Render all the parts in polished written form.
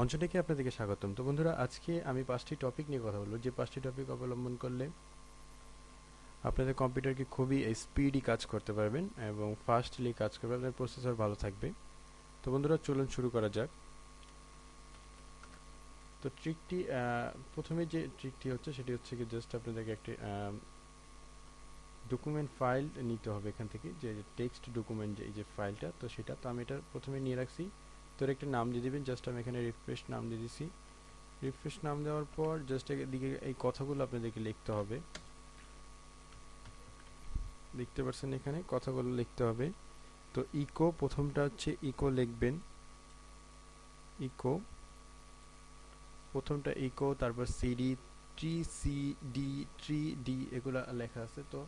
অঞ্চলটিকে আপনাদেরকে স্বাগতম। তো বন্ধুরা, আজকে আমি 5টি টপিক নিয়ে কথা বলবো, যে 5টি টপিক অবলম্বন করলে আপনাদের কম্পিউটারকে খুবই স্পিডি কাজ করতে পারবেন এবং ফাস্টলি কাজ করবে, আপনার প্রসেসর ভালো থাকবে। তো বন্ধুরা, চলুন শুরু করা যাক। তো ট্রিকটি, প্রথমে যে ট্রিকটি হচ্ছে সেটি হচ্ছে কি, জাস্ট আপনাদেরকে একটি ডকুমেন্ট ফাইল নিতে হবে এখান থেকে, যে টেক্সট ডকুমেন্ট, যে এই যে ফাইলটা, তো সেটা তো আমি এটা প্রথমে নিয়ে রাখছি। তো এর একটা নাম দিয়ে দিবেন, জাস্ট আমি এখানে রিফ্রেশ নাম দিয়ে দিছি। রিফ্রেশ নাম দেওয়ার পর জাস্ট এদিকে এই কথাগুলো আপনাদেরকে লিখতে হবে। দেখতে পাচ্ছেন এখানে কথাগুলো লিখতে হবে। তো ইকো, প্রথমটা হচ্ছে ইকো লিখবেন, ইকো, প্রথমটা ইকো, তারপর CD, tree C D, tree D, এগুলো লেখা আছে। তো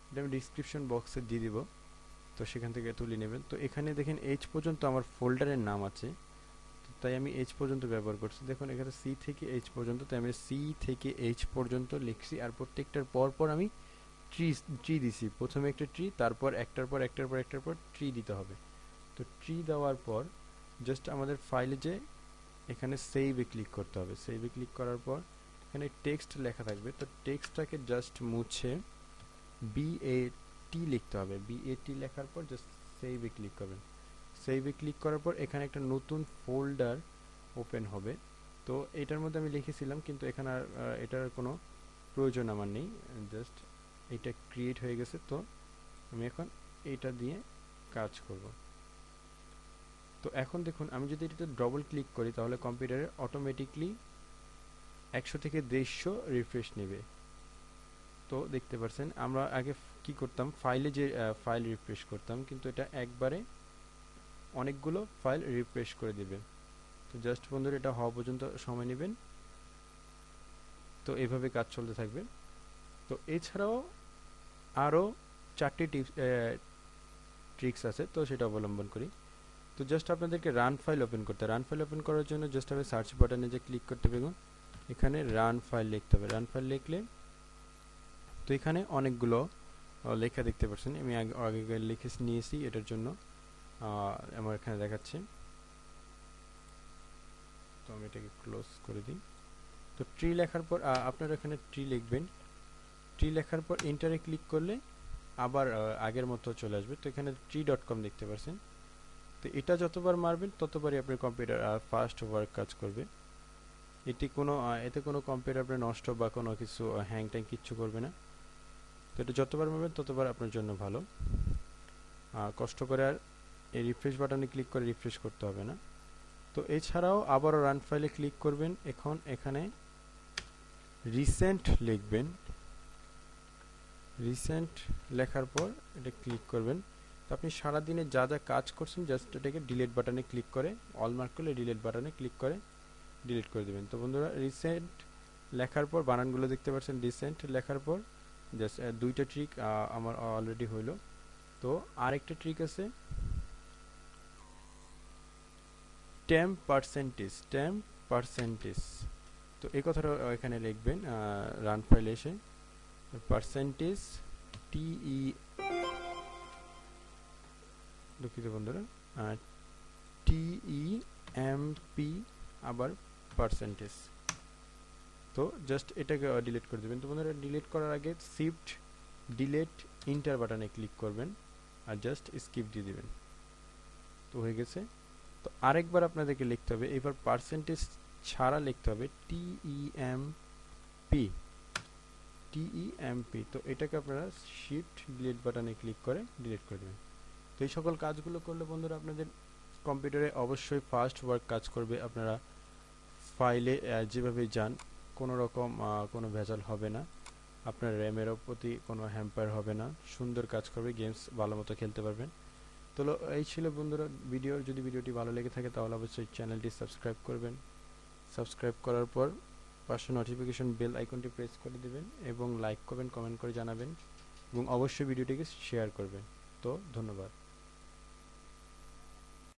এটা আমি ডিসক্রিপশন বক্সে দিয়ে দিব, তো সেখান থেকে তুলে নেবেন। তো এখানে দেখেন এইচ পর্যন্ত আমার ফোল্ডারের নাম আছে, তো তাই আমি এইচ পর্যন্ত ব্যবহার করছি। দেখুন এখানে সি থেকে এইচ পর্যন্ত, তাই আমি সি থেকে এইচ পর্যন্ত লিখছি। আর প্রত্যেকটার পর পর আমি ট্রি ট্রি দিছি, প্রথমে একটা ট্রি, তারপর একটার পর ট্রি দিতে হবে। তো ট্রি দেওয়ার পর জাস্ট আমাদের ফাইলে যে এখানে সেভে ক্লিক করতে হবে। সেভে ক্লিক করার পর এখানে টেক্সট লেখা থাকবে, তো টেক্সটটাকে জাস্ট মুছে বিএটি লিখতে হবে। বিএটি লেখার পর জাস্ট সেভে ক্লিক করবেন। সেভে ক্লিক করার পর এখানে একটা নতুন ফোল্ডার ওপেন হবে। তো এটার মধ্যে আমি লিখেছিলাম, কিন্তু এখানে আর এটার কোনো প্রয়োজন আমার নেই, জাস্ট এটা ক্রিয়েট হয়ে গেছে। তো আমি এখন এইটা দিয়ে কাজ করব। তো এখন দেখুন, আমি যদি এটাতে ডবল ক্লিক করি তাহলে কম্পিউটারে অটোমেটিকলি 100 থেকে 150 রিফ্রেশ নেবে। তো দেখতে পাচ্ছেন, আমরা আগে কি করতাম, ফাইলে যে ফাইল রিফ্রেশ করতাম, কিন্তু এটা একবারে অনেকগুলো ফাইল রিফ্রেশ করে দিবে। তো জাস্ট বন্ধুরা, এটা হওয়া পর্যন্ত সময় নেবেন। তো এইভাবে কাজ চলতে থাকবে। তো এছাড়াও আরও 4টি ট্রিক্স আছে, তো সেটা অবলম্বন করি। তো জাস্ট আপনাদেরকে রান ফাইল ওপেন করতে, রান ফাইল ওপেন করার জন্য জাস্ট আমি সার্চ বাটনে যে ক্লিক করতে পারবেন, এখানে রান ফাইল লিখতে হবে। রান ফাইল লিখলে তো এখানে অনেকগুলো লেখা দেখতে পাচ্ছেন, আমি আগে লিখে নিয়েছি, এটার জন্য আমার এখানে দেখাচ্ছে। তো আমি এটাকে ক্লোজ করে দিই। তো ট্রি লেখার পর আপনারা এখানে ট্রি লিখবেন। ট্রি লেখার পর এন্টারে ক্লিক করলে আবার আগের মতো চলে আসবে। তো এখানে tree.com দেখতে পাচ্ছেন। তো এটা যতবার মারবেন ততবারই আপনার কম্পিউটার ফাস্ট ওয়ার্ক কাজ করবে। এতে কোনো কম্পিউটার আপনার নষ্ট বা কোনো কিছু হ্যাং ট্যাং কিচ্ছু করবে না। তো এটা যতবার মারবেন ততবার আপনার জন্য ভালো। কষ্ট করে আর এই রিফ্রেশ বাটনে ক্লিক করে রিফ্রেশ করতে হবে না। তো এছাড়াও আবারও রান ফাইলে ক্লিক করবেন। এখন এখানে রিসেন্ট লিখবেন। রিসেন্ট লেখার পর এটা ক্লিক করবেন। তো আপনি সারাদিনে যা যা কাজ করছেন জাস্ট এটাকে ডিলিট বাটনে ক্লিক করে, অল মার্ক করলে ডিলিট বাটনে ক্লিক করে ডিলিট করে দেবেন। তো বন্ধুরা, রিসেন্ট লেখার পর বানানগুলো দেখতে পাচ্ছেন, রিসেন্ট লেখার পর জাস্ট দুইটা ট্রিক আমার অলরেডি হইল। তো আরেকটা ট্রিক আছে, টেম্প পার্সেন্টেজ, টেম্প পার্সেন্টেজ। তো এই কথাটা এখানে লিখবেন রান ফাইলে এসে, পার্সেন্টেজ, টিই, দুঃখিত বন্ধুরা, TEMP, আবার পার্সেন্টেজ। তো জাস্ট এটাকে ডিলিট করে দেবেন। তো বন্ধুরা, ডিলিট করার আগে শিফট ডিলিট ইন্টার বাটনে ক্লিক করবেন আর জাস্ট স্কিপ দিয়ে দিবেন। তো হয়ে গেছে। তো আরেকবার আপনাদেরকে লিখতে হবে, এবার পার্সেন্টেজ ছাড়া লিখতে হবে TEMP, TEMP। তো এটাকে আপনারা শিফট ডিলিট বাটনে ক্লিক করে ডিলিট করে দেবেন। তো এই সকল কাজগুলো করলে বন্ধুরা আপনাদের কম্পিউটারে অবশ্যই ফাস্ট ওয়ার্ক কাজ করবে। আপনারা ফাইলে যেভাবে যান কোনো রকম কোনো ভেজাল হবে না, আপনার র্যামেরও প্রতি কোনো হ্যাম্পার হবে না, সুন্দর কাজ করবে, গেমস ভালো মতো খেলতে পারবেন। তো এই ছিল বন্ধুরা ভিডিও। যদি ভিডিওটি ভালো লেগে থাকে তাহলে অবশ্যই চ্যানেলটি সাবস্ক্রাইব করবেন। সাবস্ক্রাইব করার পর পাশে নোটিফিকেশন বেল আইকনটি প্রেস করে দেবেন এবং লাইক করবেন, কমেন্ট করে জানাবেন এবং অবশ্যই ভিডিওটিকে শেয়ার করবেন। তো ধন্যবাদ।